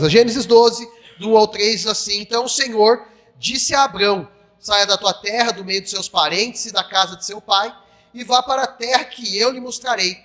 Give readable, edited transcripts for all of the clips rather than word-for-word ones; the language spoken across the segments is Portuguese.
Gênesis 12, do 1 ao 3, diz assim: Então o Senhor disse a Abrão: saia da tua terra, do meio dos seus parentes e da casa de seu pai, e vá para a terra que eu lhe mostrarei.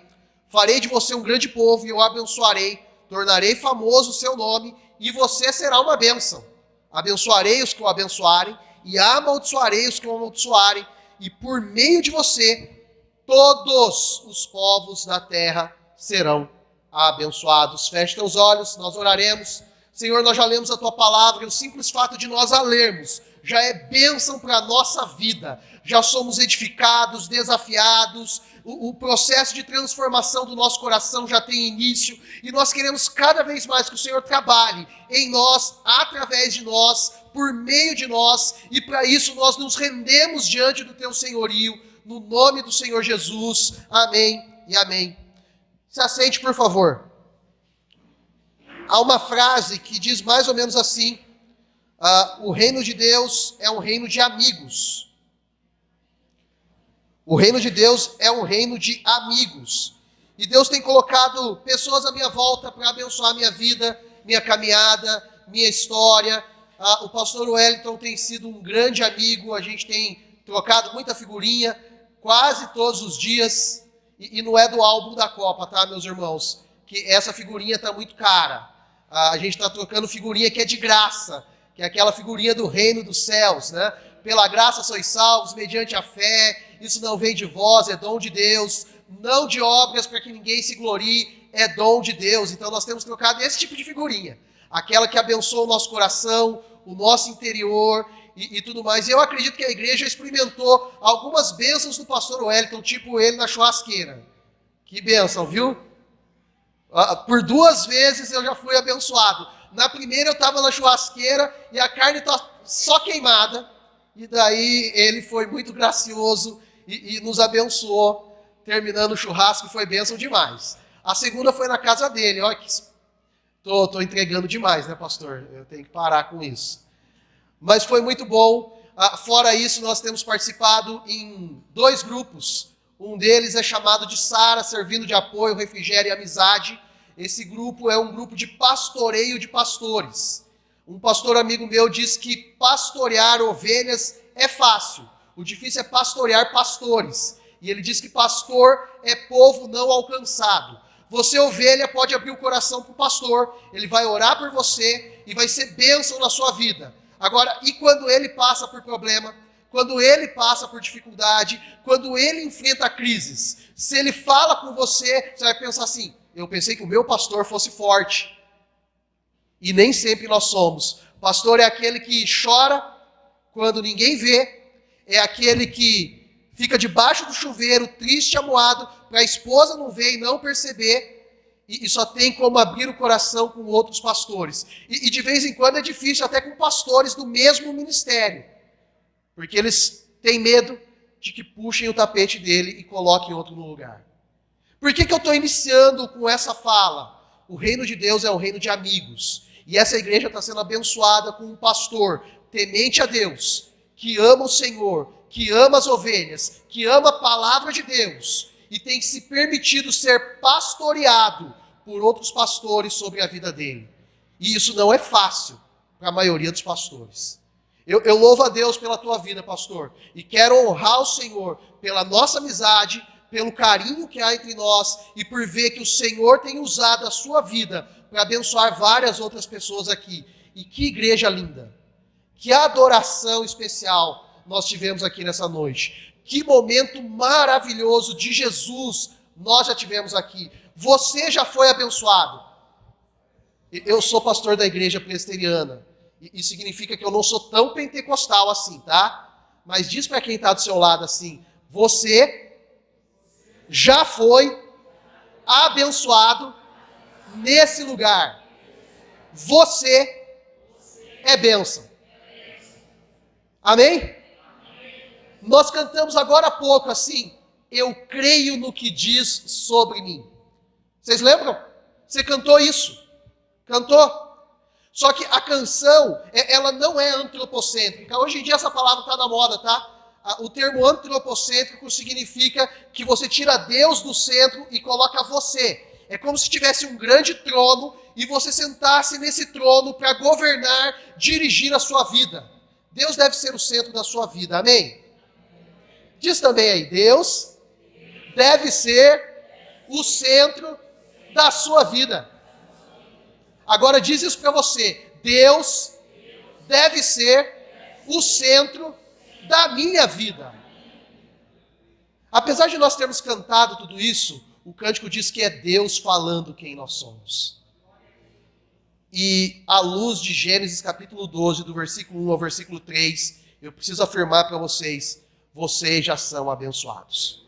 Farei de você um grande povo e eu abençoarei, tornarei famoso o seu nome, e você será uma bênção. Abençoarei os que o abençoarem, e amaldiçoarei os que o amaldiçoarem, e por meio de você, todos os povos da terra serão abençoados. Feche teus olhos, nós oraremos. Senhor, nós já lemos a tua palavra, e o simples fato de nós a lermos já é bênção para a nossa vida. Já somos edificados, desafiados, o processo de transformação do nosso coração já tem início, e nós queremos cada vez mais que o Senhor trabalhe em nós, através de nós, por meio de nós, e para isso nós nos rendemos diante do teu senhorio, no nome do Senhor Jesus. Amém e amém. Se assente, por favor. Há uma frase que diz mais ou menos assim: o reino de Deus é um reino de amigos. O reino de Deus é um reino de amigos. E Deus tem colocado pessoas à minha volta para abençoar a minha vida, minha caminhada, minha história. O pastor Wellington tem sido um grande amigo, a gente tem trocado muita figurinha, quase todos os dias. E não é do álbum da Copa, tá, meus irmãos? Que essa figurinha está muito cara. A gente está trocando figurinha que é de graça, que é aquela figurinha do reino dos céus, né? Pela graça sois salvos, mediante a fé, isso não vem de vós, é dom de Deus, não de obras para que ninguém se glorie, é dom de Deus. Então nós temos trocado esse tipo de figurinha, aquela que abençoa o nosso coração, o nosso interior e tudo mais. E eu acredito que a igreja experimentou algumas bênçãos do pastor Wellington, tipo ele na churrasqueira. Que bênção, viu? Por 2 vezes eu já fui abençoado. Na primeira eu estava na churrasqueira e a carne está só queimada. E daí ele foi muito gracioso e nos abençoou, terminando o churrasco, e foi bênção demais. A segunda foi na casa dele. Olha que... Tô entregando demais, né, pastor? Eu tenho que parar com isso. Mas foi muito bom. Fora isso, nós temos participado em 2 grupos. Um deles é chamado de Sara, servindo de apoio, refrigério e amizade. Esse grupo é um grupo de pastoreio de pastores. Um pastor amigo meu diz que pastorear ovelhas é fácil. O difícil é pastorear pastores. E ele diz que pastor é povo não alcançado. Você, ovelha, pode abrir o coração para o pastor. Ele vai orar por você e vai ser bênção na sua vida. Agora, e quando ele passa por problema? Quando ele passa por dificuldade? Quando ele enfrenta crises? Se ele fala com você, você vai pensar assim: eu pensei que o meu pastor fosse forte. E nem sempre nós somos. Pastor é aquele que chora quando ninguém vê, é aquele que fica debaixo do chuveiro, triste, amuado, para a esposa não ver e não perceber, e só tem como abrir o coração com outros pastores. E de vez em quando é difícil até com pastores do mesmo ministério, porque eles têm medo de que puxem o tapete dele e coloquem outro no lugar. Por que eu estou iniciando com essa fala? O reino de Deus é um reino de amigos. E essa igreja está sendo abençoada com um pastor temente a Deus, que ama o Senhor, que ama as ovelhas, que ama a palavra de Deus, e tem se permitido ser pastoreado por outros pastores sobre a vida dele. E isso não é fácil para a maioria dos pastores. Eu louvo a Deus pela tua vida, pastor, e quero honrar o Senhor pela nossa amizade, pelo carinho que há entre nós e por ver que o Senhor tem usado a sua vida para abençoar várias outras pessoas aqui. E que igreja linda! Que adoração especial nós tivemos aqui nessa noite. Que momento maravilhoso de Jesus nós já tivemos aqui. Você já foi abençoado. Eu sou pastor da igreja presbiteriana. E significa que eu não sou tão pentecostal assim, tá? Mas diz para quem está do seu lado assim: você já foi abençoado nesse lugar. Você é bênção. Amém? Nós cantamos agora há pouco assim: eu creio no que diz sobre mim. Vocês lembram? Você cantou isso. Cantou? Só que a canção, ela não é antropocêntrica. Hoje em dia essa palavra está na moda, tá? O termo antropocêntrico significa que você tira Deus do centro e coloca você. É como se tivesse um grande trono e você sentasse nesse trono para governar, dirigir a sua vida. Deus deve ser o centro da sua vida, amém? Diz também aí, Deus deve ser o centro da sua vida. Agora diz isso para você, Deus deve ser o centro da minha vida. Apesar de nós termos cantado tudo isso, o cântico diz que é Deus falando quem nós somos. E à luz de Gênesis capítulo 12, do versículo 1 ao versículo 3, eu preciso afirmar para vocês, vocês já são abençoados.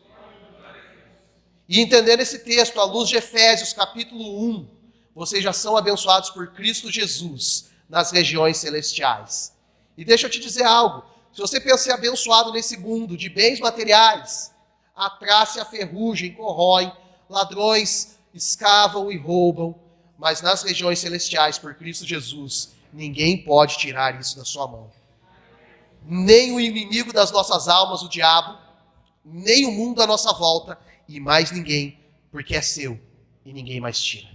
E entendendo esse texto, à luz de Efésios capítulo 1, vocês já são abençoados por Cristo Jesus nas regiões celestiais. E deixa eu te dizer algo, se você pensa ser abençoado nesse mundo de bens materiais, a traça e a ferrugem corroem, ladrões escavam e roubam, mas nas regiões celestiais, por Cristo Jesus, ninguém pode tirar isso da sua mão. Nem o inimigo das nossas almas, o diabo, nem o mundo à nossa volta, e mais ninguém, porque é seu e ninguém mais tira.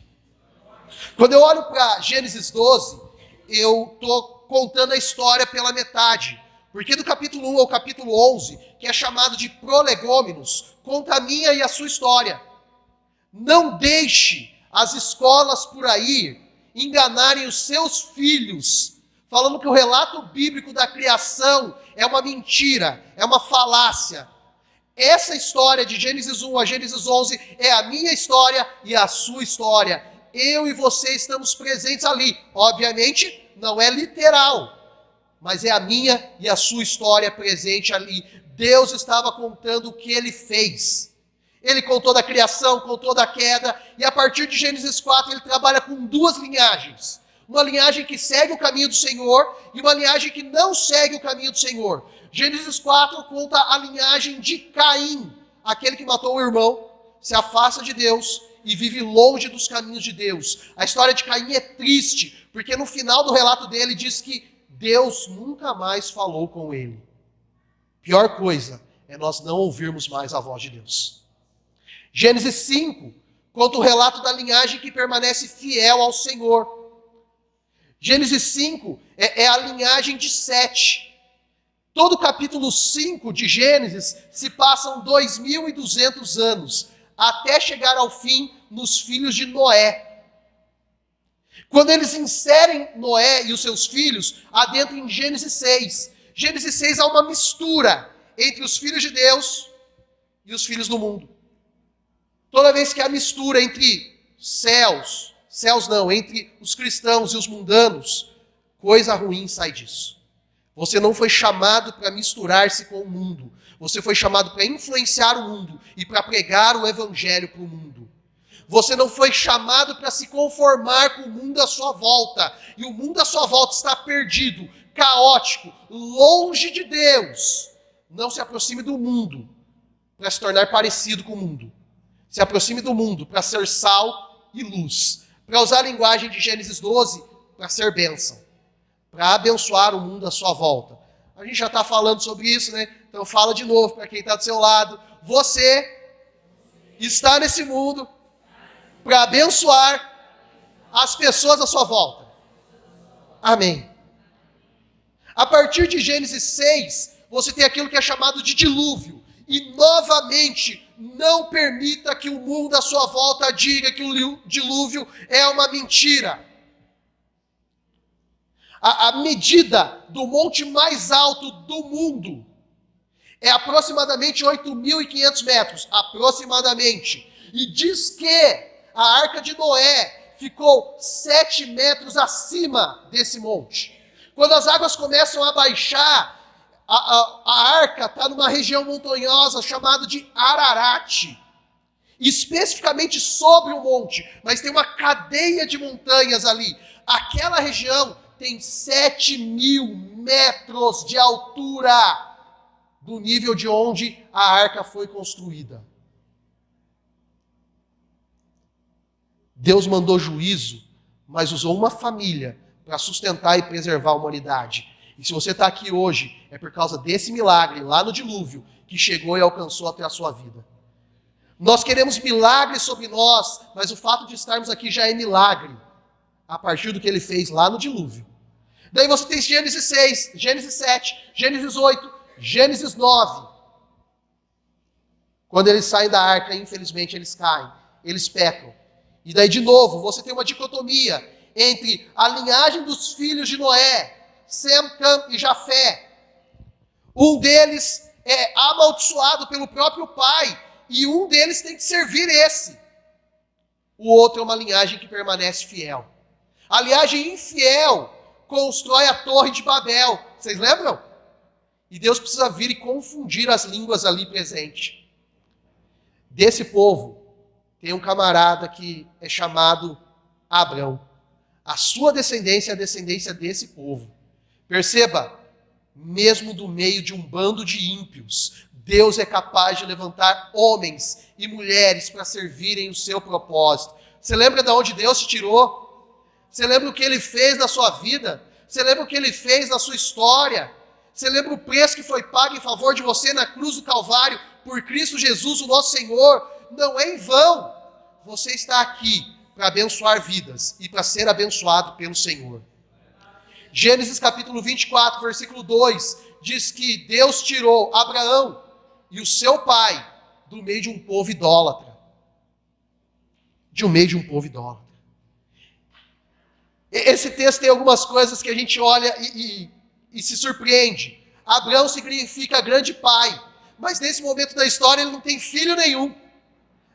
Quando eu olho para Gênesis 12, eu estou contando a história pela metade, porque do capítulo 1 ao capítulo 11, que é chamado de prolegômenos, conta a minha e a sua história. Não deixe as escolas por aí enganarem os seus filhos, falando que o relato bíblico da criação é uma mentira, é uma falácia. Essa história de Gênesis 1 a Gênesis 11 é a minha história e a sua história. Eu e você estamos presentes ali. Obviamente, não é literal, mas é a minha e a sua história presente ali. Deus estava contando o que Ele fez. Ele contou da criação, contou da queda, e a partir de Gênesis 4 ele trabalha com duas linhagens. Uma linhagem que segue o caminho do Senhor e uma linhagem que não segue o caminho do Senhor. Gênesis 4 conta a linhagem de Caim, aquele que matou o irmão, se afasta de Deus e vive longe dos caminhos de Deus. A história de Caim é triste, porque no final do relato dele diz que Deus nunca mais falou com ele. Pior coisa é nós não ouvirmos mais a voz de Deus. Gênesis 5 conta o relato da linhagem que permanece fiel ao Senhor. Gênesis 5 é a linhagem de Sete. Todo o capítulo 5 de Gênesis se passam 2.200 anos, até chegar ao fim nos filhos de Noé. Quando eles inserem Noé e os seus filhos, adentro em Gênesis 6. Gênesis 6 há uma mistura entre os filhos de Deus e os filhos do mundo. Toda vez que há mistura entre entre os cristãos e os mundanos, coisa ruim sai disso. Você não foi chamado para misturar-se com o mundo. Você foi chamado para influenciar o mundo e para pregar o evangelho para o mundo. Você não foi chamado para se conformar com o mundo à sua volta. E o mundo à sua volta está perdido, caótico, longe de Deus. Não se aproxime do mundo para se tornar parecido com o mundo. Se aproxime do mundo para ser sal e luz. Para usar a linguagem de Gênesis 12, para ser bênção. Para abençoar o mundo à sua volta. A gente já está falando sobre isso, né? Então fala de novo para quem está do seu lado. Você está nesse mundo para abençoar as pessoas à sua volta. Amém. A partir de Gênesis 6, você tem aquilo que é chamado de dilúvio. E novamente, não permita que o mundo à sua volta diga que o dilúvio é uma mentira. A medida do monte mais alto do mundo é aproximadamente 8.500 metros, aproximadamente. E diz que a arca de Noé ficou 7 metros acima desse monte. Quando as águas começam a baixar, a arca está numa região montanhosa chamada de Ararat, especificamente sobre o monte, mas tem uma cadeia de montanhas ali. Aquela região tem 7.000 metros de altura do nível de onde a arca foi construída. Deus mandou juízo, mas usou uma família para sustentar e preservar a humanidade. E se você está aqui hoje, é por causa desse milagre lá no dilúvio que chegou e alcançou até a sua vida. Nós queremos milagres sobre nós, mas o fato de estarmos aqui já é milagre, a partir do que ele fez lá no dilúvio. Daí você tem Gênesis 6, Gênesis 7, Gênesis 8, Gênesis 9. Quando eles saem da arca, infelizmente eles caem, eles pecam. E daí de novo, você tem uma dicotomia entre a linhagem dos filhos de Noé, Sem, Cam e Jafé. Um deles é amaldiçoado pelo próprio pai, e um deles tem que servir esse. O outro é uma linhagem que permanece fiel. A linhagem infiel constrói a Torre de Babel. Vocês lembram? E Deus precisa vir e confundir as línguas ali presentes. Desse povo, tem um camarada que é chamado Abrão. A sua descendência é a descendência desse povo. Perceba, mesmo do meio de um bando de ímpios, Deus é capaz de levantar homens e mulheres para servirem o seu propósito. Você lembra de onde Deus te tirou? Você lembra o que Ele fez na sua vida? Você lembra o que Ele fez na sua história? Você lembra o preço que foi pago em favor de você na cruz do Calvário por Cristo Jesus, o nosso Senhor? Não é em vão. Você está aqui para abençoar vidas e para ser abençoado pelo Senhor. Gênesis capítulo 24, versículo 2, diz que Deus tirou Abraão e o seu pai do meio de um povo idólatra. De um meio de um povo idólatra. Esse texto tem algumas coisas que a gente olha e se surpreende. Abraão significa grande pai, mas nesse momento da história ele não tem filho nenhum.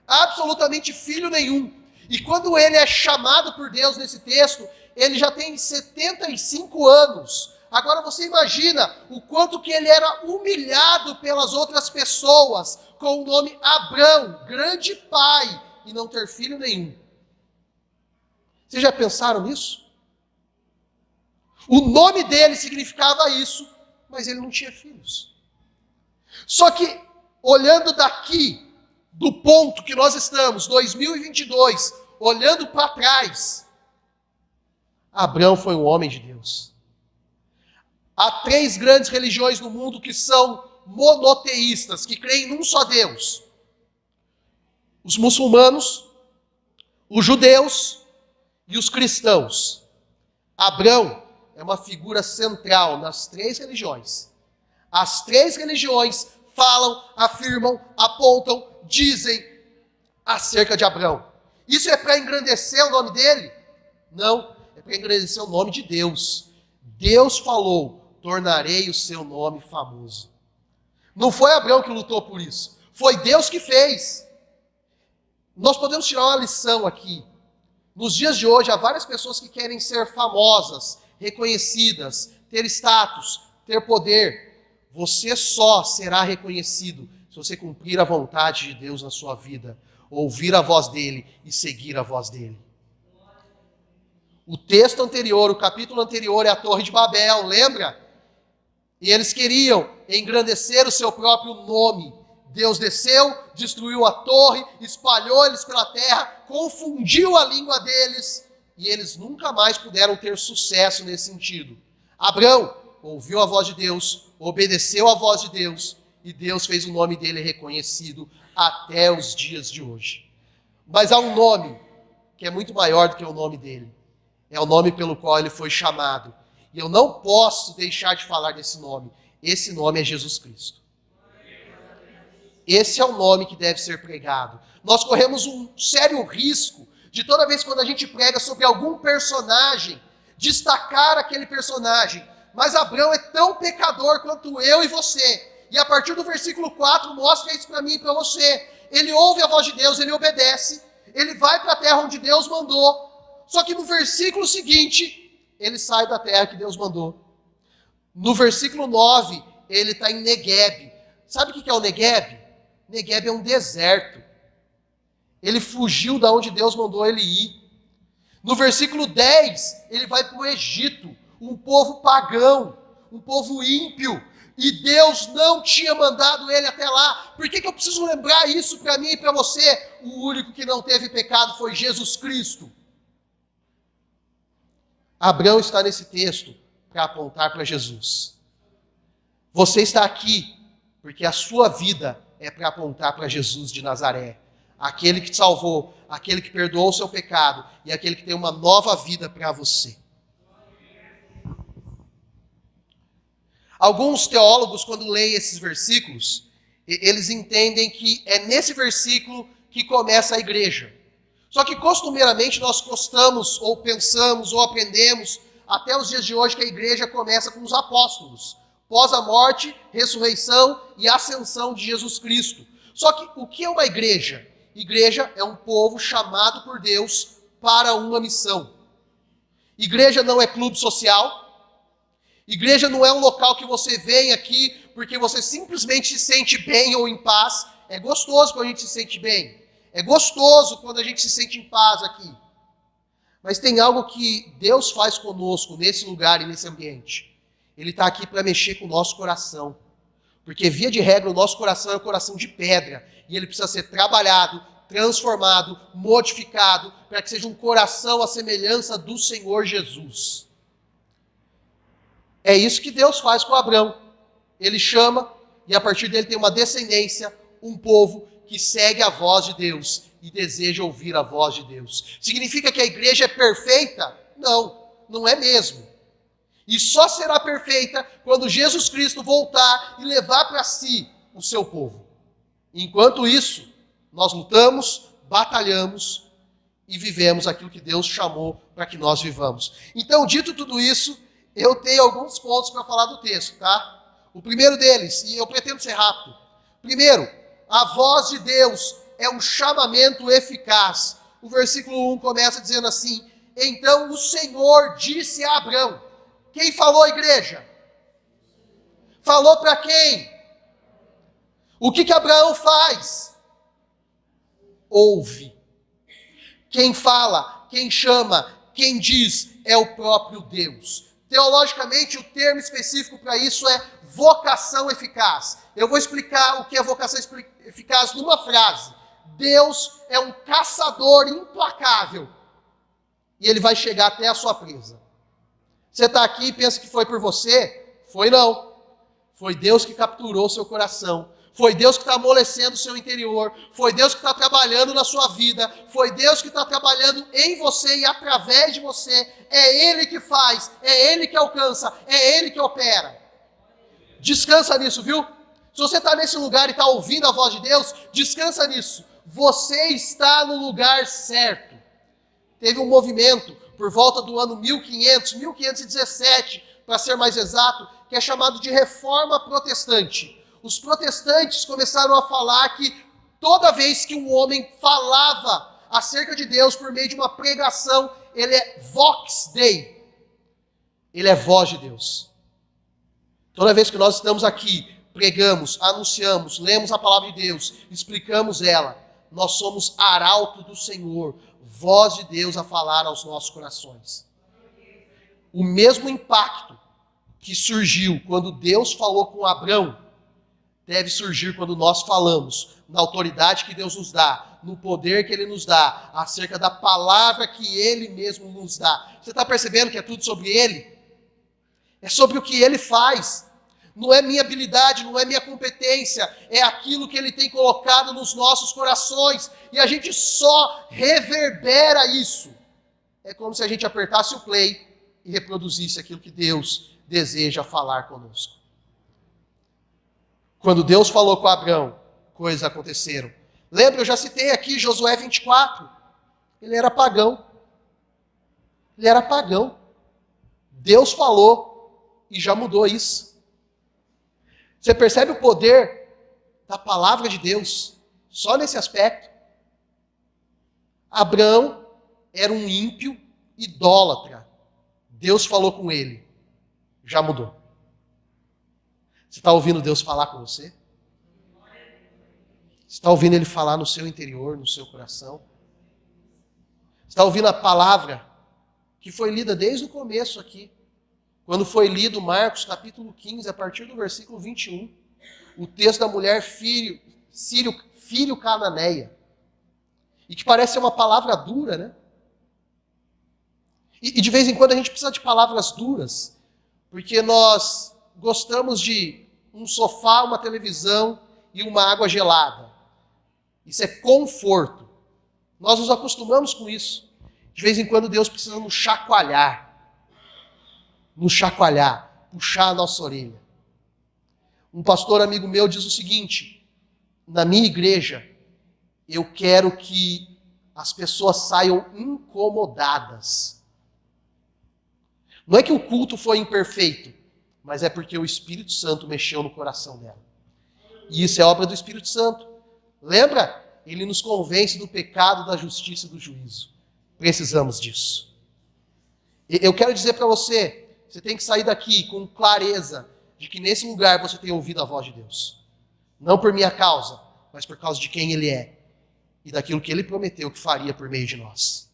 Absolutamente filho nenhum. E quando ele é chamado por Deus nesse texto, ele já tem 75 anos. Agora você imagina o quanto que ele era humilhado pelas outras pessoas com o nome Abrão, grande pai, e não ter filho nenhum. Vocês já pensaram nisso? O nome dele significava isso, mas ele não tinha filhos. Só que, olhando daqui, do ponto que nós estamos, 2022, olhando para trás, Abrão foi um homem de Deus. Há 3 grandes religiões no mundo que são monoteístas, que creem num só Deus. Os muçulmanos, os judeus e os cristãos. Abrão é uma figura central nas 3 religiões. As 3 religiões falam, afirmam, apontam, dizem acerca de Abrão. Isso é para engrandecer o nome dele? Não, é para engrandecer o nome de Deus. Deus falou, tornarei o seu nome famoso. Não foi Abrão que lutou por isso, foi Deus que fez. Nós podemos tirar uma lição aqui. Nos dias de hoje, há várias pessoas que querem ser famosas, reconhecidas, ter status, ter poder. Você só será reconhecido se você cumprir a vontade de Deus na sua vida, ouvir a voz dele e seguir a voz dele. O texto anterior, o capítulo anterior é a Torre de Babel, lembra? E eles queriam engrandecer o seu próprio nome. Deus desceu, destruiu a torre, espalhou eles pela terra, confundiu a língua deles, e eles nunca mais puderam ter sucesso nesse sentido. Abrão ouviu a voz de Deus, obedeceu a voz de Deus, e Deus fez o nome dele reconhecido até os dias de hoje. Mas há um nome que é muito maior do que o nome dele. É o nome pelo qual ele foi chamado. E eu não posso deixar de falar desse nome. Esse nome é Jesus Cristo. Esse é o nome que deve ser pregado. Nós corremos um sério risco de toda vez quando a gente prega sobre algum personagem, destacar aquele personagem. Mas Abrão é tão pecador quanto eu e você. E a partir do versículo 4 mostra isso para mim e para você. Ele ouve a voz de Deus, ele obedece, ele vai para a terra onde Deus mandou. Só que no versículo seguinte, ele sai da terra que Deus mandou. No versículo 9, ele está em Negueb. Sabe o que é o Negueb? Negueb é um deserto. Ele fugiu da onde Deus mandou ele ir. No versículo 10, ele vai para o Egito, um povo pagão, um povo ímpio. E Deus não tinha mandado ele até lá. Por que eu preciso lembrar isso para mim e para você? O único que não teve pecado foi Jesus Cristo. Abrão está nesse texto para apontar para Jesus. Você está aqui porque a sua vida é para apontar para Jesus de Nazaré. aquele que te salvou, aquele que perdoou o seu pecado e aquele que tem uma nova vida para você. Alguns teólogos, quando leem esses versículos, eles entendem que é nesse versículo que começa a igreja. Só que costumeiramente nós gostamos, ou pensamos, ou aprendemos, até os dias de hoje, que a igreja começa com os apóstolos, pós a morte, ressurreição e ascensão de Jesus Cristo. Só que o que é uma igreja? Igreja é um povo chamado por Deus para uma missão. Igreja não é clube social. Igreja não é um local que você vem aqui porque você simplesmente se sente bem ou em paz. É gostoso quando a gente se sente bem. É gostoso quando a gente se sente em paz aqui. Mas tem algo que Deus faz conosco nesse lugar e nesse ambiente. Ele está aqui para mexer com o nosso coração. Porque, via de regra, o nosso coração é um coração de pedra. E ele precisa ser trabalhado, transformado, modificado, para que seja um coração à semelhança do Senhor Jesus. É isso que Deus faz com Abraão. Ele chama, e a partir dele tem uma descendência, um povo que segue a voz de Deus e deseja ouvir a voz de Deus. Significa que a igreja é perfeita? Não, não é mesmo. E só será perfeita quando Jesus Cristo voltar e levar para si o seu povo. Enquanto isso, nós lutamos, batalhamos e vivemos aquilo que Deus chamou para que nós vivamos. Então, dito tudo isso, eu tenho alguns pontos para falar do texto, tá? O primeiro deles, e eu pretendo ser rápido. Primeiro, a voz de Deus é um chamamento eficaz. O versículo 1 começa dizendo assim: então o Senhor disse a Abrão. Quem falou, igreja? Falou para quem? O que Abraão faz? Ouve. Quem fala, quem chama, quem diz é o próprio Deus. Teologicamente, o termo específico para isso é vocação eficaz. Eu vou explicar o que é vocação eficaz numa frase. Deus é um caçador implacável e ele vai chegar até a sua presa. Você está aqui e pensa que foi por você? Foi não. Foi Deus que capturou seu coração. Foi Deus que está amolecendo o seu interior. Foi Deus que está trabalhando na sua vida. Foi Deus que está trabalhando em você e através de você. É Ele que faz, é Ele que alcança, é Ele que opera. Descansa nisso, viu? Se você está nesse lugar e está ouvindo a voz de Deus, descansa nisso. Você está no lugar certo. Teve um movimento por volta do ano 1517, para ser mais exato, que é chamado de Reforma Protestante. Os protestantes começaram a falar que toda vez que um homem falava acerca de Deus por meio de uma pregação, ele é vox Dei. Ele é voz de Deus. Toda vez que nós estamos aqui, pregamos, anunciamos, lemos a palavra de Deus, explicamos ela, nós somos arauto do Senhor, voz de Deus a falar aos nossos corações. O mesmo impacto que surgiu quando Deus falou com Abrão, deve surgir quando nós falamos na autoridade que Deus nos dá, no poder que Ele nos dá, acerca da palavra que Ele mesmo nos dá. Você está percebendo que é tudo sobre Ele? É sobre o que Ele faz. Não é minha habilidade, não é minha competência, é aquilo que Ele tem colocado nos nossos corações, e a gente só reverbera isso. É como se a gente apertasse o play e reproduzisse aquilo que Deus deseja falar conosco. Quando Deus falou com Abrão, coisas aconteceram. Lembra, eu já citei aqui Josué 24. Ele era pagão. Ele era pagão. Deus falou e já mudou isso. Você percebe o poder da palavra de Deus só nesse aspecto? Abrão era um ímpio idólatra. Deus falou com ele. Já mudou. Você está ouvindo Deus falar com você? Você está ouvindo Ele falar no seu interior, no seu coração? Você está ouvindo a palavra que foi lida desde o começo aqui, quando foi lido Marcos capítulo 15, a partir do versículo 21, o texto da mulher filho cananeia, e que parece ser uma palavra dura, né? E de vez em quando a gente precisa de palavras duras, porque nós gostamos de um sofá, uma televisão e uma água gelada. Isso é conforto. Nós nos acostumamos com isso. De vez em quando Deus precisa nos chacoalhar, puxar a nossa orelha. Um pastor amigo meu diz o seguinte: na minha igreja, eu quero que as pessoas saiam incomodadas. Não é que o culto foi imperfeito, mas é porque o Espírito Santo mexeu no coração dela. E isso é obra do Espírito Santo. Lembra? Ele nos convence do pecado, da justiça e do juízo. Precisamos disso. Eu quero dizer para você, você tem que sair daqui com clareza de que nesse lugar você tem ouvido a voz de Deus. Não por minha causa, mas por causa de quem Ele é e daquilo que Ele prometeu que faria por meio de nós.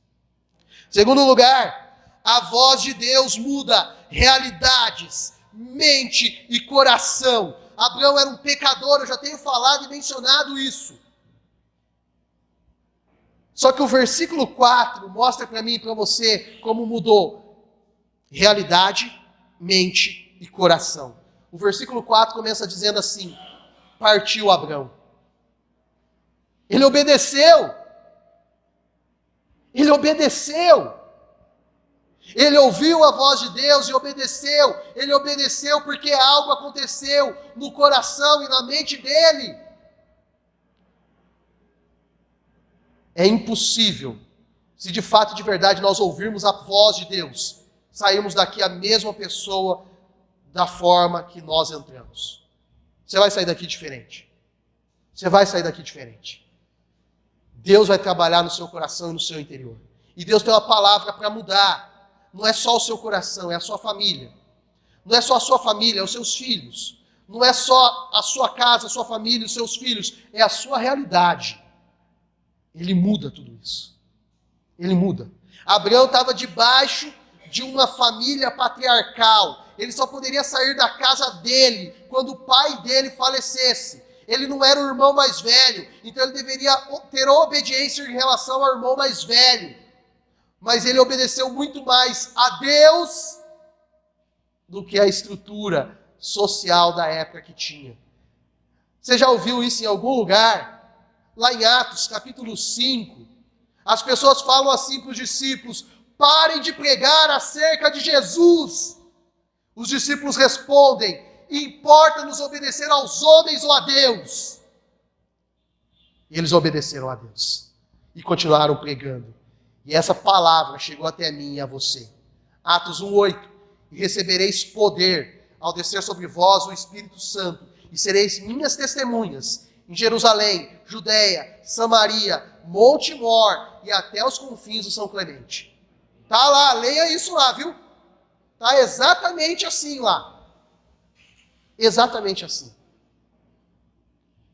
Segundo lugar, a voz de Deus muda realidades, mente e coração. Abraão era um pecador, eu já tenho falado e mencionado isso. Só que o versículo 4 mostra para mim e para você como mudou realidade, mente e coração. O versículo 4 começa dizendo assim: partiu Abraão. Ele obedeceu. Ele obedeceu. Ele ouviu a voz de Deus e obedeceu. Ele obedeceu porque algo aconteceu no coração e na mente dele. É impossível, se de fato e de verdade nós ouvirmos a voz de Deus, sairmos daqui a mesma pessoa da forma que nós entramos. Você vai sair daqui diferente. Você vai sair daqui diferente. Deus vai trabalhar no seu coração e no seu interior. E Deus tem uma palavra para mudar. Não é só o seu coração, é a sua família. Não é só a sua família, é os seus filhos. Não é só a sua casa, a sua família, os seus filhos. É a sua realidade. Ele muda tudo isso. Ele muda. Abraão estava debaixo de uma família patriarcal. Ele só poderia sair da casa dele quando o pai dele falecesse. Ele não era o irmão mais velho, então ele deveria ter obediência em relação ao irmão mais velho. Mas ele obedeceu muito mais a Deus do que a estrutura social da época que tinha. Você já ouviu isso em algum lugar? Lá em Atos, capítulo 5, as pessoas falam assim para os discípulos: parem de pregar acerca de Jesus. Os discípulos respondem: importa-nos obedecer aos homens ou a Deus? E eles obedeceram a Deus e continuaram pregando. E essa palavra chegou até mim e a você. Atos 1:8: e recebereis poder ao descer sobre vós o Espírito Santo, e sereis minhas testemunhas em Jerusalém, Judeia, Samaria, Monte Mor e até os confins do São Clemente. Tá lá, leia isso lá, viu? Tá exatamente assim lá. Exatamente assim.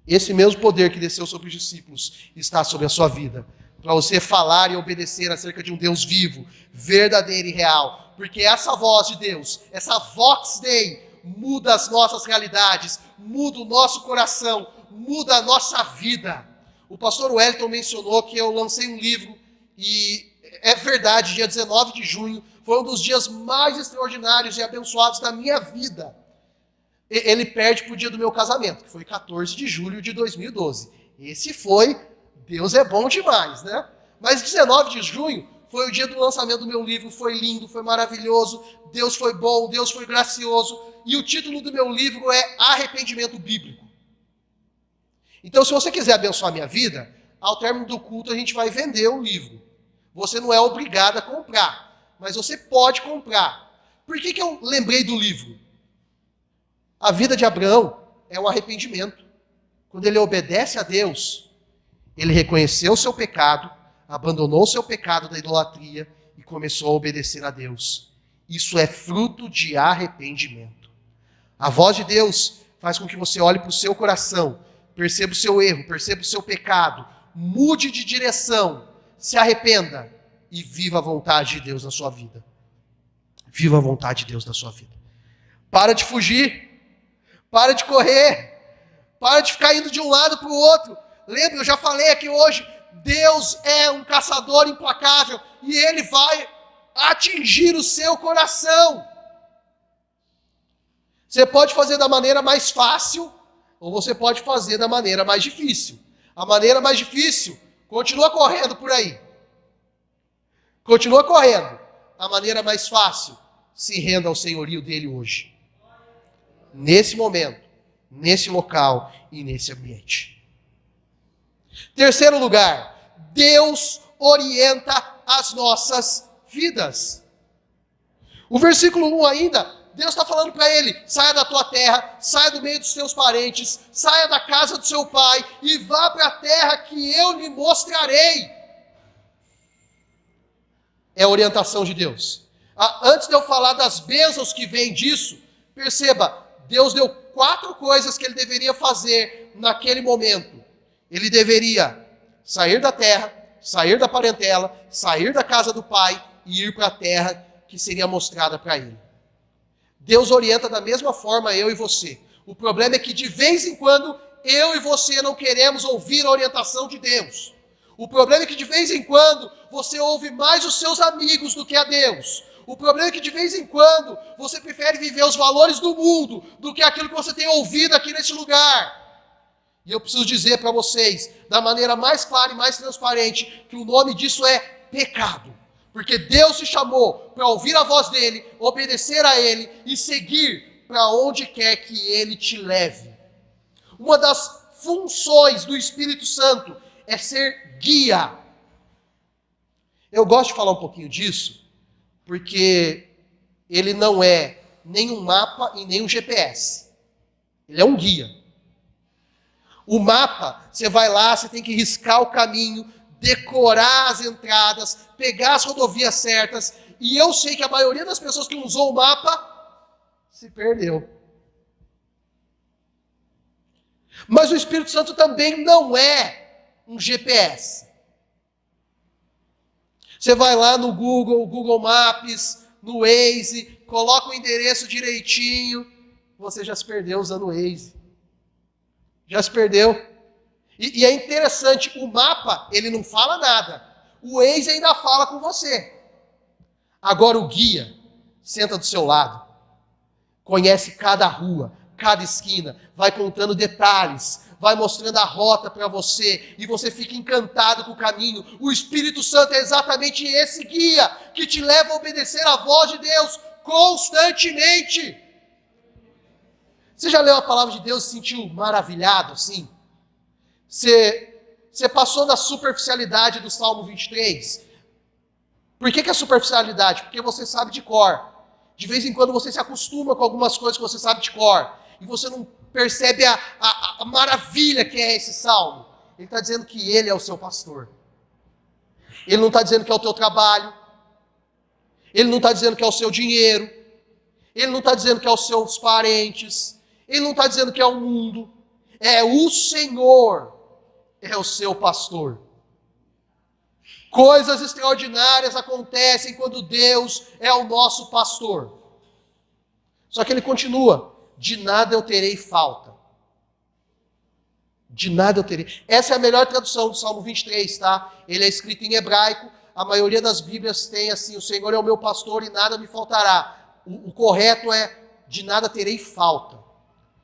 Esse mesmo poder que desceu sobre os discípulos está sobre a sua vida, para você falar e obedecer acerca de um Deus vivo, verdadeiro e real. Porque essa voz de Deus, essa Vox Dei, muda as nossas realidades, muda o nosso coração, muda a nossa vida. O pastor Wellington mencionou que eu lancei um livro, e é verdade, dia 19 de junho, foi um dos dias mais extraordinários e abençoados da minha vida. Ele perde para o dia do meu casamento, que foi 14 de julho de 2012. Esse foi, Deus é bom demais, né? Mas 19 de junho foi o dia do lançamento do meu livro, foi lindo, foi maravilhoso, Deus foi bom, Deus foi gracioso, e o título do meu livro é Arrependimento Bíblico. Então, se você quiser abençoar a minha vida, ao término do culto a gente vai vender o livro. Você não é obrigado a comprar, mas você pode comprar. Por que eu lembrei do livro? A vida de Abraão é um arrependimento. Quando ele obedece a Deus, ele reconheceu o seu pecado, abandonou o seu pecado da idolatria e começou a obedecer a Deus. Isso é fruto de arrependimento. A voz de Deus faz com que você olhe para o seu coração, perceba o seu erro, perceba o seu pecado, mude de direção, se arrependa e viva a vontade de Deus na sua vida. Viva a vontade de Deus na sua vida. Para de fugir. Para de correr. Para de ficar indo de um lado para o outro. Lembra, eu já falei aqui hoje, Deus é um caçador implacável e Ele vai atingir o seu coração. Você pode fazer da maneira mais fácil ou você pode fazer da maneira mais difícil. A maneira mais difícil, continua correndo por aí. Continua correndo. A maneira mais fácil, se renda ao senhorio dele hoje. Nesse momento, nesse local e nesse ambiente. Terceiro lugar, Deus orienta as nossas vidas. O versículo 1 ainda, Deus está falando para ele, saia da tua terra, saia do meio dos teus parentes, saia da casa do seu pai e vá para a terra que eu lhe mostrarei. É a orientação de Deus. Antes de eu falar das bênçãos que vêm disso, perceba, Deus deu 4 coisas que ele deveria fazer naquele momento. Ele deveria sair da terra, sair da parentela, sair da casa do pai e ir para a terra que seria mostrada para ele. Deus orienta da mesma forma eu e você. O problema é que de vez em quando eu e você não queremos ouvir a orientação de Deus. O problema é que de vez em quando você ouve mais os seus amigos do que a Deus. O problema é que de vez em quando você prefere viver os valores do mundo do que aquilo que você tem ouvido aqui nesse lugar. E eu preciso dizer para vocês, da maneira mais clara e mais transparente, que o nome disso é pecado. Porque Deus te chamou para ouvir a voz dele, obedecer a ele e seguir para onde quer que ele te leve. Uma das funções do Espírito Santo é ser guia. Eu gosto de falar um pouquinho disso, porque ele não é nem um mapa e nem um GPS. Ele é um guia. O mapa, você vai lá, você tem que riscar o caminho, decorar as entradas, pegar as rodovias certas, e eu sei que a maioria das pessoas que usou o mapa se perdeu. Mas o Espírito Santo também não é um GPS. Você vai lá no Google Maps, no Waze, coloca o endereço direitinho, você já se perdeu usando o Waze. Já se perdeu. E é interessante, o mapa, ele não fala nada. O Waze ainda fala com você. Agora o guia senta do seu lado, conhece cada rua, cada esquina, vai contando detalhes, vai mostrando a rota para você, e você fica encantado com o caminho. O Espírito Santo é exatamente esse guia que te leva a obedecer a voz de Deus constantemente. Você já leu a palavra de Deus e se sentiu maravilhado assim? Você passou da superficialidade do Salmo 23. Por que é superficialidade? Porque você sabe de cor. De vez em quando você se acostuma com algumas coisas que você sabe de cor. E você não percebe a maravilha que é esse Salmo. Ele está dizendo que ele é o seu pastor. Ele não está dizendo que é o teu trabalho. Ele não está dizendo que é o seu dinheiro. Ele não está dizendo que é os seus parentes. Ele não está dizendo que é o mundo. É o Senhor. É o seu pastor. Coisas extraordinárias acontecem quando Deus é o nosso pastor. Só que ele continua, de nada eu terei falta. De nada eu terei. Essa é a melhor tradução do Salmo 23, tá? Ele é escrito em hebraico, a maioria das Bíblias tem assim, o Senhor é o meu pastor e nada me faltará. O correto é, de nada terei falta.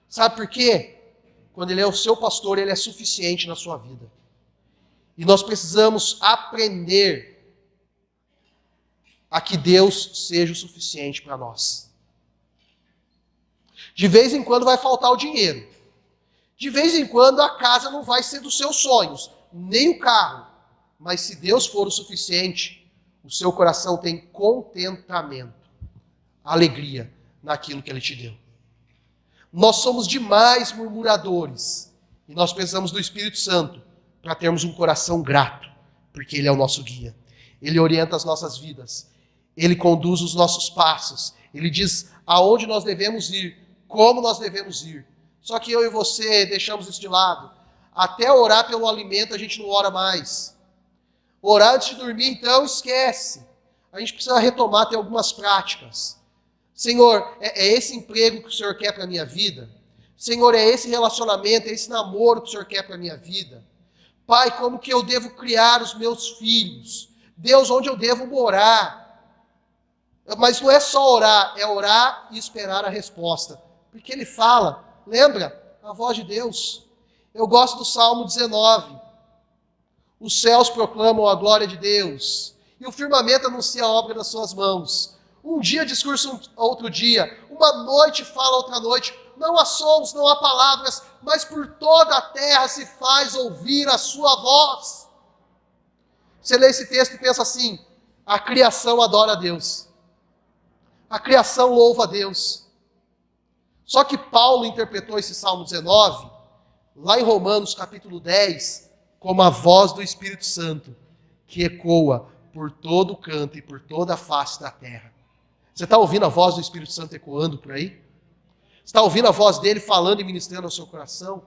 Sabe por quê? Quando ele é o seu pastor, ele é suficiente na sua vida. E nós precisamos aprender a que Deus seja o suficiente para nós. De vez em quando vai faltar o dinheiro. De vez em quando a casa não vai ser dos seus sonhos, nem o carro. Mas se Deus for o suficiente, o seu coração tem contentamento, alegria naquilo que Ele te deu. Nós somos demais murmuradores e nós precisamos do Espírito Santo para termos um coração grato, porque Ele é o nosso guia. Ele orienta as nossas vidas, Ele conduz os nossos passos, Ele diz aonde nós devemos ir, como nós devemos ir. Só que eu e você deixamos isso de lado. Até orar pelo alimento a gente não ora mais. Orar antes de dormir, então, esquece. A gente precisa retomar, ter algumas práticas. Senhor, é esse emprego que o Senhor quer para a minha vida? Senhor, é esse relacionamento, é esse namoro que o Senhor quer para a minha vida? Pai, como que eu devo criar os meus filhos? Deus, onde eu devo morar? Mas não é só orar, é orar e esperar a resposta. Porque Ele fala, lembra? A voz de Deus. Eu gosto do Salmo 19. Os céus proclamam a glória de Deus, e o firmamento anuncia a obra das suas mãos. Um dia discursa outro dia, uma noite fala outra noite. Não há sons, não há palavras, mas por toda a terra se faz ouvir a sua voz. Você lê esse texto e pensa assim: a criação adora a Deus. A criação louva a Deus. Só que Paulo interpretou esse Salmo 19, lá em Romanos capítulo 10, como a voz do Espírito Santo, que ecoa por todo o canto e por toda a face da terra. Você está ouvindo a voz do Espírito Santo ecoando por aí? Você está ouvindo a voz dele falando e ministrando ao seu coração?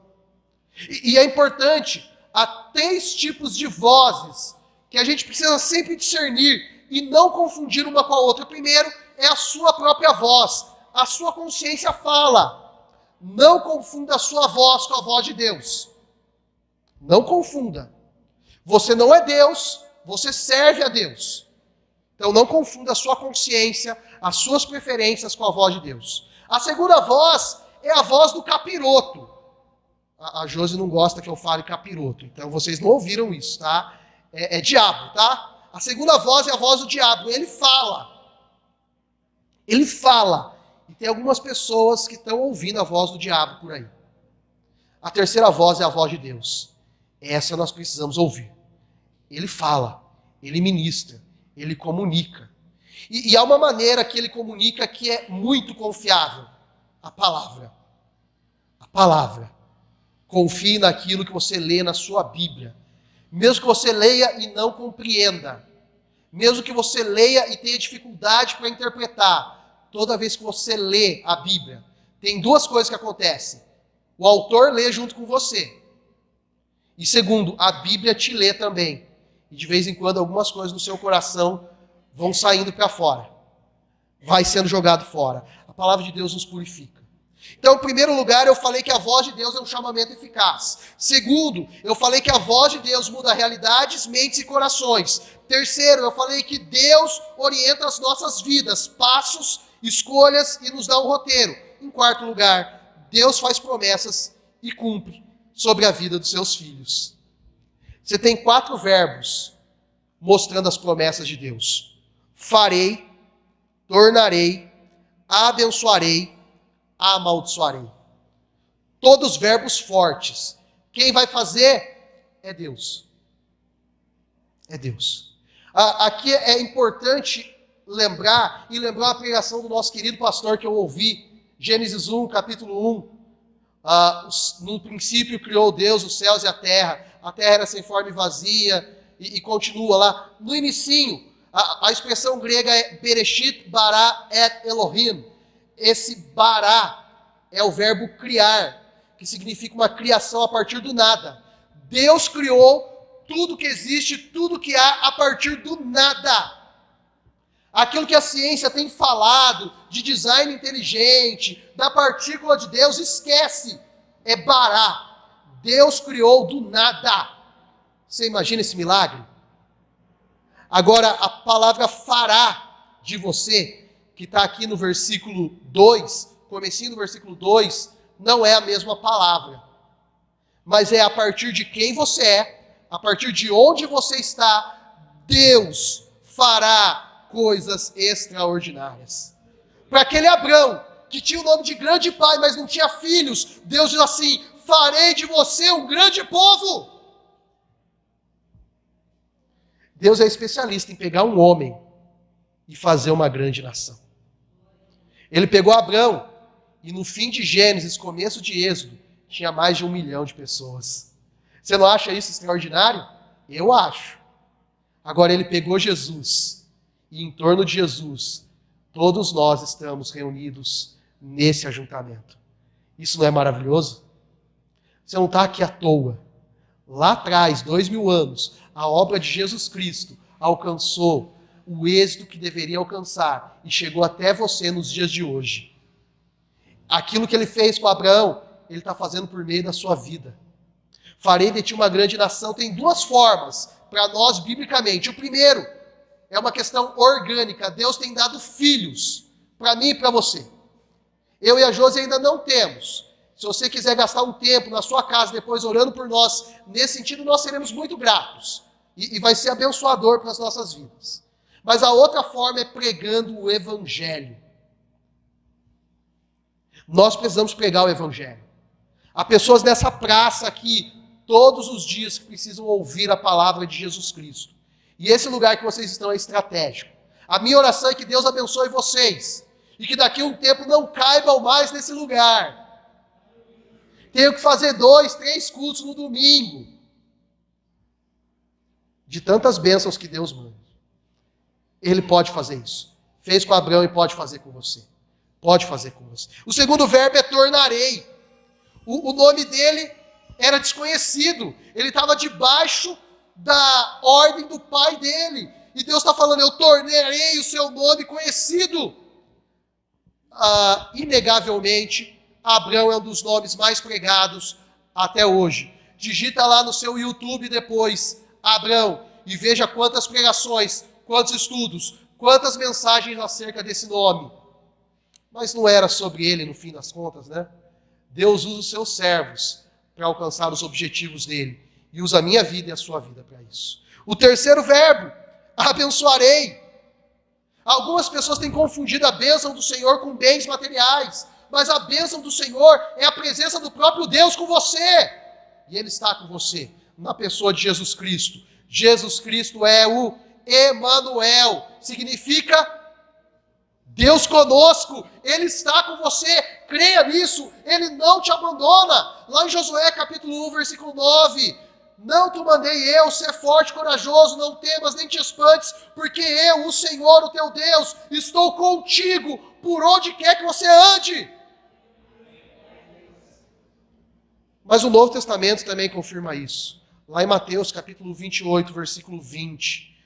E é importante, há 3 tipos de vozes que a gente precisa sempre discernir e não confundir uma com a outra. O primeiro é a sua própria voz. A sua consciência fala. Não confunda a sua voz com a voz de Deus. Não confunda. Você não é Deus, você serve a Deus. Então não confunda a sua consciência, as suas preferências com a voz de Deus. A segunda voz é a voz do capiroto. A Josi não gosta que eu fale capiroto, então vocês não ouviram isso, tá? É diabo, tá? A segunda voz é a voz do diabo. Ele fala. Ele fala. E tem algumas pessoas que estão ouvindo a voz do diabo por aí. A terceira voz é a voz de Deus. Essa nós precisamos ouvir. Ele fala, ele ministra, ele comunica. E há uma maneira que ele comunica que é muito confiável. A palavra. A palavra. Confie naquilo que você lê na sua Bíblia. Mesmo que você leia e não compreenda. Mesmo que você leia e tenha dificuldade para interpretar. Toda vez que você lê a Bíblia, tem 2 coisas que acontecem. O autor lê junto com você. E segundo, a Bíblia te lê também. E de vez em quando algumas coisas no seu coração vão saindo para fora. Vai sendo jogado fora. A palavra de Deus nos purifica. Então, em primeiro lugar, eu falei que a voz de Deus é um chamamento eficaz. Segundo, eu falei que a voz de Deus muda realidades, mentes e corações. Terceiro, eu falei que Deus orienta as nossas vidas, passos, escolhas e nos dá um roteiro. Em quarto lugar, Deus faz promessas e cumpre sobre a vida dos seus filhos. Você tem 4 verbos mostrando as promessas de Deus: farei, tornarei, abençoarei, amaldiçoarei. Todos verbos fortes. Quem vai fazer é Deus. É Deus. Aqui é importante lembrar a pregação do nosso querido pastor que eu ouvi, Gênesis 1, capítulo 1. No princípio criou Deus os céus e a terra era sem forma e vazia, e continua lá. No inicinho, a expressão grega é Bereshit bara et Elohim. Esse bara é o verbo criar, que significa uma criação a partir do nada. Deus criou tudo que existe, tudo que há a partir do nada. Aquilo que a ciência tem falado de design inteligente, da partícula de Deus, esquece. É bara. Deus criou do nada. Você imagina esse milagre? Agora, a palavra fará de você, que está aqui no versículo 2, comecinho do versículo 2, não é a mesma palavra. Mas é a partir de quem você é, a partir de onde você está, Deus fará coisas extraordinárias. Para aquele Abrão, que tinha o nome de grande pai, mas não tinha filhos, Deus diz assim: farei de você um grande povo. Deus é especialista em pegar um homem e fazer uma grande nação. Ele pegou Abrão e no fim de Gênesis, começo de Êxodo, tinha mais de 1 milhão de pessoas. Você não acha isso extraordinário? Eu acho. Agora ele pegou Jesus e em torno de Jesus, todos nós estamos reunidos nesse ajuntamento. Isso não é maravilhoso? Você não está aqui à toa. Lá atrás, 2000 anos, a obra de Jesus Cristo alcançou o êxito que deveria alcançar e chegou até você nos dias de hoje. Aquilo que ele fez com Abraão, ele está fazendo por meio da sua vida. Farei de ti uma grande nação. Tem 2 formas para nós biblicamente. O primeiro é uma questão orgânica. Deus tem dado filhos para mim e para você. Eu e a Josi ainda não temos. Se você quiser gastar um tempo na sua casa depois orando por nós, nesse sentido nós seremos muito gratos. e vai ser abençoador para as nossas vidas. Mas a outra forma é pregando o Evangelho. Nós precisamos pregar o Evangelho. Há pessoas nessa praça aqui, todos os dias, que precisam ouvir a palavra de Jesus Cristo. E esse lugar que vocês estão é estratégico. A minha oração é que Deus abençoe vocês. E que daqui a um tempo não caibam mais nesse lugar. Tenho que fazer 2, 3 cultos no domingo. De tantas bênçãos que Deus manda. Ele pode fazer isso. Fez com Abraão e pode fazer com você. Pode fazer com você. O segundo verbo é tornarei. O nome dele era desconhecido. Ele estava debaixo da ordem do pai dele. E Deus está falando, eu tornarei o seu nome conhecido. Inegavelmente, Abraão é um dos nomes mais pregados até hoje. Digita lá no seu YouTube depois, Abraão, e veja quantas pregações, quantos estudos, quantas mensagens acerca desse nome. Mas não era sobre ele, no fim das contas, né? Deus usa os seus servos para alcançar os objetivos dele. E usa a minha vida e a sua vida para isso. O terceiro verbo, abençoarei. Algumas pessoas têm confundido a bênção do Senhor com bens materiais. Mas a bênção do Senhor é a presença do próprio Deus com você. E Ele está com você, na pessoa de Jesus Cristo. Jesus Cristo é o Emanuel. Significa Deus conosco. Ele está com você. Creia nisso. Ele não te abandona. Lá em Josué capítulo 1, versículo 9. Não te mandei eu, ser forte, corajoso, não temas, nem te espantes, porque eu, o Senhor, o teu Deus, estou contigo por onde quer que você ande. Mas o Novo Testamento também confirma isso. Lá em Mateus capítulo 28, versículo 20.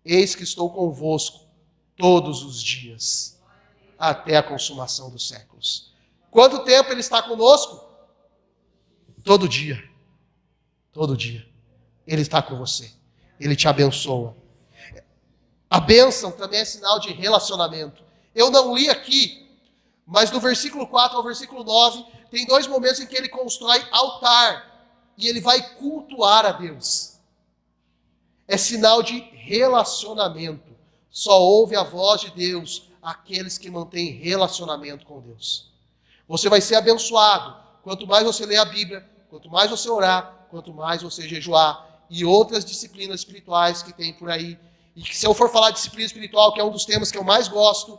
Eis que estou convosco todos os dias, até a consumação dos séculos. Quanto tempo Ele está conosco? Todo dia. Todo dia. Ele está com você. Ele te abençoa. A bênção também é sinal de relacionamento. Eu não li aqui, mas do versículo 4 ao versículo 9, tem 2 momentos em que ele constrói altar. E ele vai cultuar a Deus. É sinal de relacionamento. Só ouve a voz de Deus aqueles que mantêm relacionamento com Deus. Você vai ser abençoado. Quanto mais você ler a Bíblia, quanto mais você orar, quanto mais você jejuar, e outras disciplinas espirituais que tem por aí. E que se eu for falar de disciplina espiritual, que é um dos temas que eu mais gosto,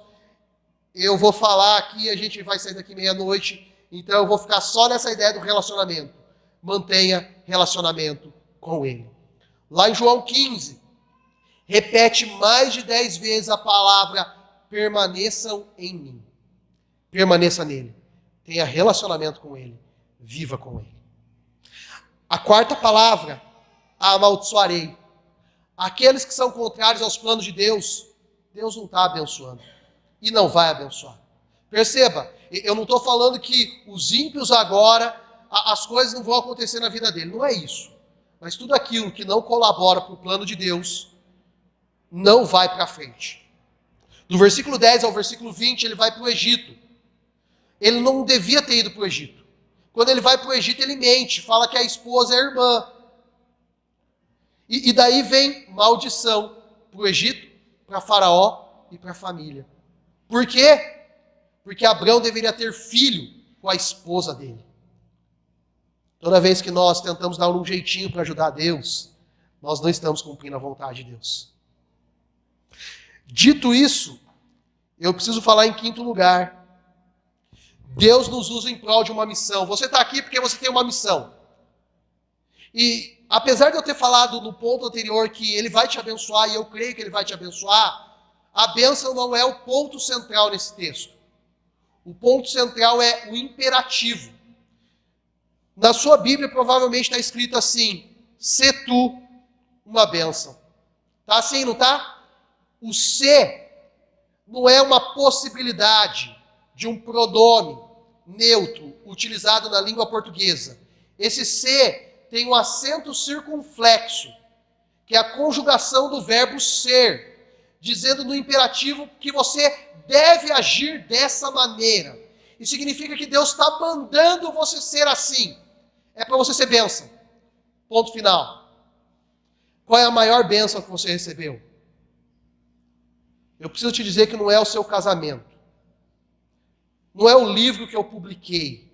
eu vou falar aqui, a gente vai sair daqui meia-noite, então eu vou ficar só nessa ideia do relacionamento. Mantenha relacionamento com Ele. Lá em João 15, repete mais de 10 vezes a palavra permaneçam em mim. Permaneça nele. Tenha relacionamento com Ele. Viva com Ele. A quarta palavra, amaldiçoarei. Aqueles que são contrários aos planos de Deus, Deus não está abençoando. E não vai abençoar. Perceba, eu não estou falando que os ímpios agora, as coisas não vão acontecer na vida dele. Não é isso. Mas tudo aquilo que não colabora para o plano de Deus, não vai para frente. Do versículo 10 ao versículo 20, ele vai para o Egito. Ele não devia ter ido para o Egito. Quando ele vai para o Egito, ele mente, fala que a esposa é irmã. E daí vem maldição para o Egito, para Faraó e para a família. Por quê? Porque Abraão deveria ter filho com a esposa dele. Toda vez que nós tentamos dar um jeitinho para ajudar Deus, nós não estamos cumprindo a vontade de Deus. Dito isso, eu preciso falar em quinto lugar. Deus nos usa em prol de uma missão. Você está aqui porque você tem uma missão. E apesar de eu ter falado no ponto anterior que Ele vai te abençoar, e eu creio que Ele vai te abençoar, a bênção não é o ponto central nesse texto. O ponto central é o imperativo. Na sua Bíblia provavelmente está escrito assim, sê tu uma bênção. Está assim, não está? O ser não é uma possibilidade de um pronome neutro utilizado na língua portuguesa. Esse ser tem um acento circunflexo, que é a conjugação do verbo ser, dizendo no imperativo que você deve agir dessa maneira. Isso significa que Deus está mandando você ser assim. É para você ser bênção. Ponto final. Qual é a maior bênção que você recebeu? Eu preciso te dizer que não é o seu casamento. Não é o livro que eu publiquei.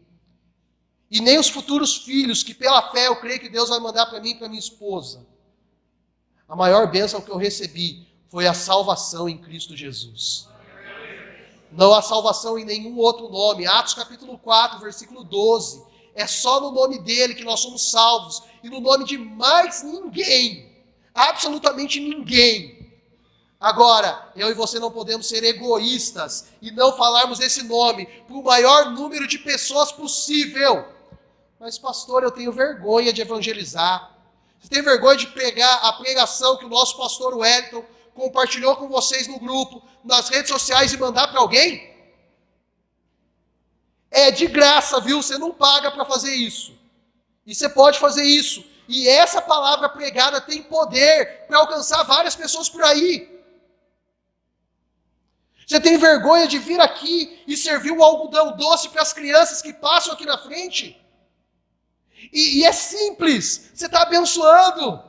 E nem os futuros filhos que pela fé eu creio que Deus vai mandar para mim e para minha esposa. A maior bênção que eu recebi foi a salvação em Cristo Jesus. Não há salvação em nenhum outro nome. Atos capítulo 4, versículo 12. É só no nome dele que nós somos salvos. E no nome de mais ninguém. Absolutamente ninguém. Agora, eu e você não podemos ser egoístas e não falarmos esse nome para o maior número de pessoas possível. Mas, pastor, eu tenho vergonha de evangelizar. Você tem vergonha de pegar a pregação que o nosso pastor Wellington compartilhou com vocês no grupo, nas redes sociais e mandar para alguém? É de graça, viu? Você não paga para fazer isso. E você pode fazer isso. E essa palavra pregada tem poder para alcançar várias pessoas por aí. Você tem vergonha de vir aqui e servir um algodão doce para as crianças que passam aqui na frente? E é simples, você está abençoando.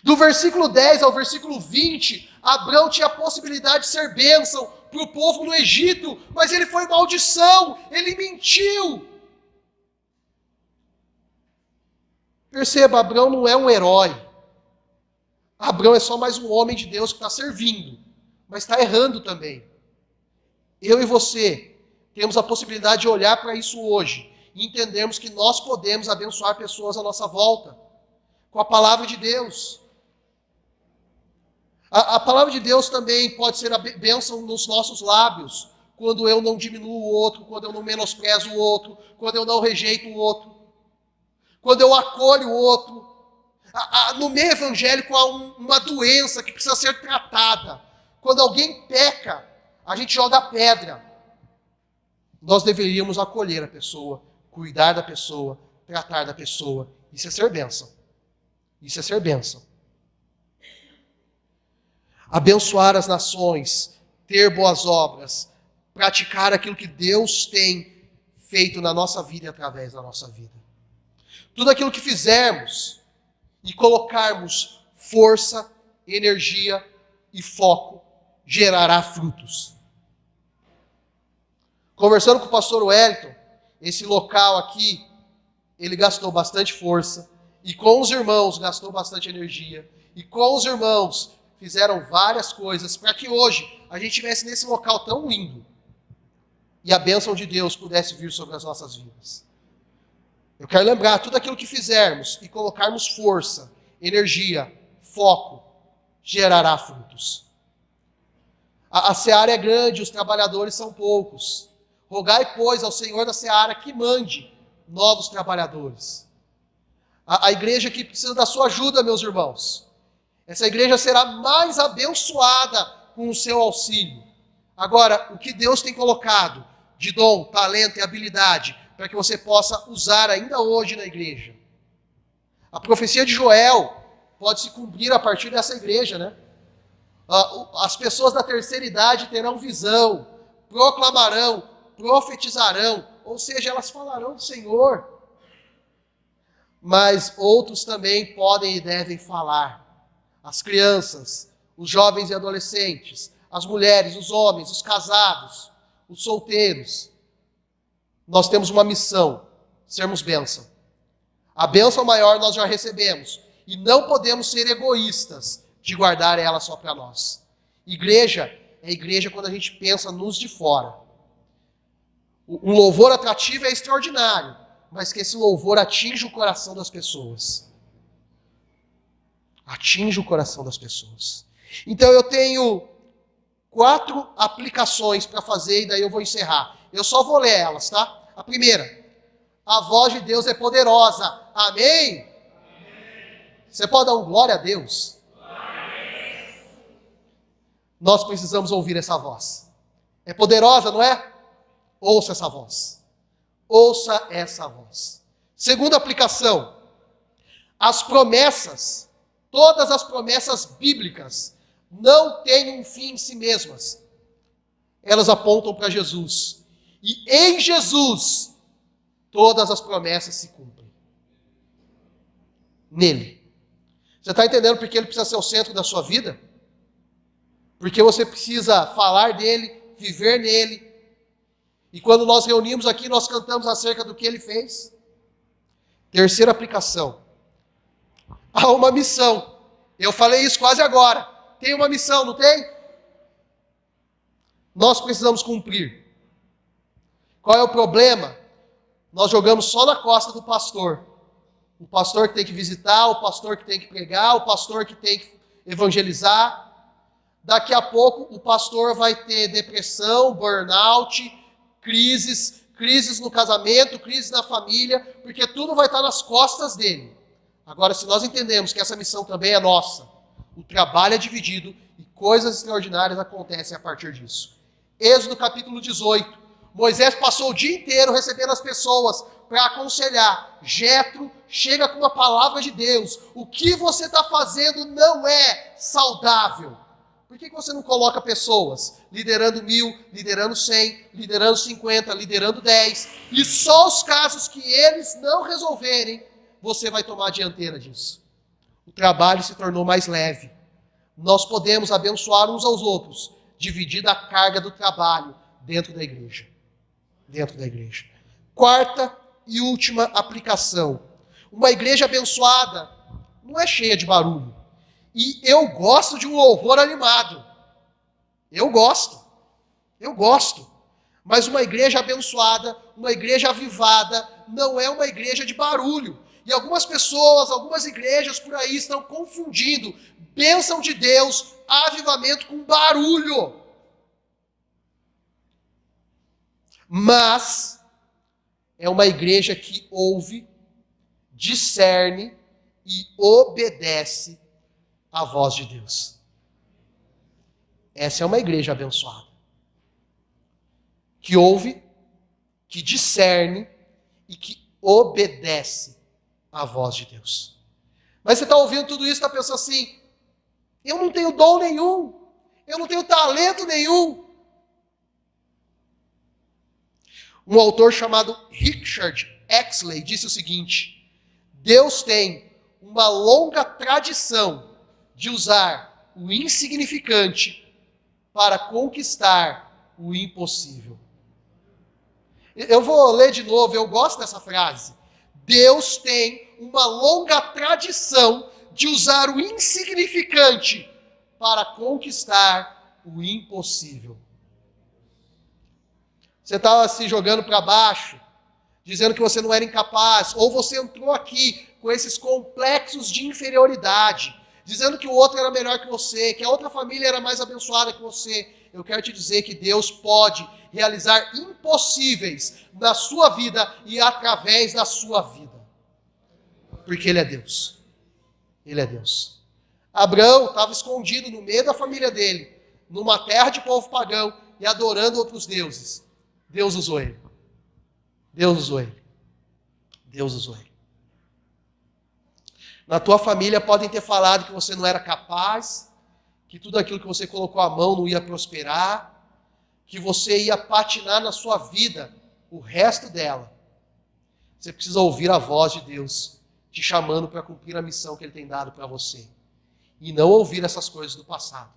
Do versículo 10 ao versículo 20, Abrão tinha a possibilidade de ser bênção para o povo no Egito, mas ele foi maldição, ele mentiu. Perceba, Abrão não é um herói. Abrão é só mais um homem de Deus que está servindo, mas está errando também. Eu e você temos a possibilidade de olhar para isso hoje e entendermos que nós podemos abençoar pessoas à nossa volta com a palavra de Deus. A palavra de Deus também pode ser a bênção nos nossos lábios, quando eu não diminuo o outro, quando eu não menosprezo o outro, quando eu não rejeito o outro, quando eu acolho o outro. No meio evangélico há uma doença que precisa ser tratada. Quando alguém peca, a gente joga pedra. Nós deveríamos acolher a pessoa, cuidar da pessoa, tratar da pessoa. Isso é ser bênção. Isso é ser bênção. Abençoar as nações, ter boas obras, praticar aquilo que Deus tem feito na nossa vida e através da nossa vida. Tudo aquilo que fizermos e colocarmos força, energia e foco, gerará frutos. Conversando com o pastor Wellington, esse local aqui, ele gastou bastante força, e com os irmãos gastou bastante energia, e com os irmãos fizeram várias coisas para que hoje a gente estivesse nesse local tão lindo e a bênção de Deus pudesse vir sobre as nossas vidas. Eu quero lembrar, tudo aquilo que fizermos e colocarmos força, energia, foco, gerará frutos. A seara é grande, os trabalhadores são poucos. Rogai, pois, ao Senhor da seara que mande novos trabalhadores. A igreja que precisa da sua ajuda, meus irmãos. Essa igreja será mais abençoada com o seu auxílio. Agora, o que Deus tem colocado de dom, talento e habilidade para que você possa usar ainda hoje na igreja. A profecia de Joel pode se cumprir a partir dessa igreja, né? As pessoas da terceira idade terão visão, proclamarão, profetizarão, ou seja, elas falarão do Senhor. Mas outros também podem e devem falar. As crianças, os jovens e adolescentes, as mulheres, os homens, os casados, os solteiros. Nós temos uma missão, sermos bênção. A bênção maior nós já recebemos. E não podemos ser egoístas de guardar ela só para nós. Igreja é igreja quando a gente pensa nos de fora. Um louvor atrativo é extraordinário, mas que esse louvor atinja o coração das pessoas. Atinge o coração das pessoas. Então eu tenho 4 aplicações para fazer e daí eu vou encerrar. Eu só vou ler elas, tá? A primeira, a voz de Deus é poderosa. Amém? Amém. Você pode dar um glória a Deus? Glória. Nós precisamos ouvir essa voz. É poderosa, não é? Ouça essa voz. Ouça essa voz. Segunda aplicação, as promessas, todas as promessas bíblicas, não têm um fim em si mesmas. Elas apontam para Jesus. E em Jesus, todas as promessas se cumprem. nele. Você está entendendo por que ele precisa ser o centro da sua vida? Porque você precisa falar dele, viver nele. E quando nós reunimos aqui, nós cantamos acerca do que ele fez. Terceira aplicação. Há uma missão. Eu falei isso quase agora. Tem uma missão, não tem? Nós precisamos cumprir. Qual é o problema? Nós jogamos só na costa do pastor. O pastor que tem que visitar, o pastor que tem que pregar, o pastor que tem que evangelizar. Daqui a pouco o pastor vai ter depressão, burnout, crises no casamento, crises na família, porque tudo vai estar nas costas dele. Agora, se nós entendemos que essa missão também é nossa, o trabalho é dividido e coisas extraordinárias acontecem a partir disso. Êxodo capítulo 18. Moisés passou o dia inteiro recebendo as pessoas para aconselhar. Jetro chega com uma palavra de Deus. O que você está fazendo não é saudável. Por que você não coloca pessoas liderando 1000, liderando 100, liderando 50, liderando 10? E só os casos que eles não resolverem, você vai tomar a dianteira disso. O trabalho se tornou mais leve. Nós podemos abençoar uns aos outros, dividindo a carga do trabalho dentro da igreja. Dentro da igreja. Quarta e última aplicação. Uma igreja abençoada não é cheia de barulho. E eu gosto de um louvor animado. Eu gosto. Mas uma igreja abençoada, uma igreja avivada, não é uma igreja de barulho. E algumas pessoas, algumas igrejas por aí estão confundindo bênção de Deus, avivamento com barulho. Mas é uma igreja que ouve, discerne e obedece à voz de Deus. Essa é uma igreja abençoada. Que ouve, que discerne e que obedece à voz de Deus. Mas você está ouvindo tudo isso e está pensando assim, eu não tenho dom nenhum, eu não tenho talento nenhum. Um autor chamado Richard Exley disse o seguinte: Deus tem uma longa tradição de usar o insignificante para conquistar o impossível. Eu vou ler de novo, eu gosto dessa frase. Deus tem uma longa tradição de usar o insignificante para conquistar o impossível. Você estava se jogando para baixo, dizendo que você não era incapaz, ou você entrou aqui com esses complexos de inferioridade, dizendo que o outro era melhor que você, que a outra família era mais abençoada que você. Eu quero te dizer que Deus pode realizar impossíveis na sua vida e através da sua vida. Porque Ele é Deus. Ele é Deus. Abraão estava escondido no meio da família dele, numa terra de povo pagão e adorando outros deuses. Deus usou ele. Deus usou ele. Deus usou ele. Na tua família podem ter falado que você não era capaz, que tudo aquilo que você colocou a mão não ia prosperar, que você ia patinar na sua vida o resto dela. Você precisa ouvir a voz de Deus te chamando para cumprir a missão que Ele tem dado para você. E não ouvir essas coisas do passado.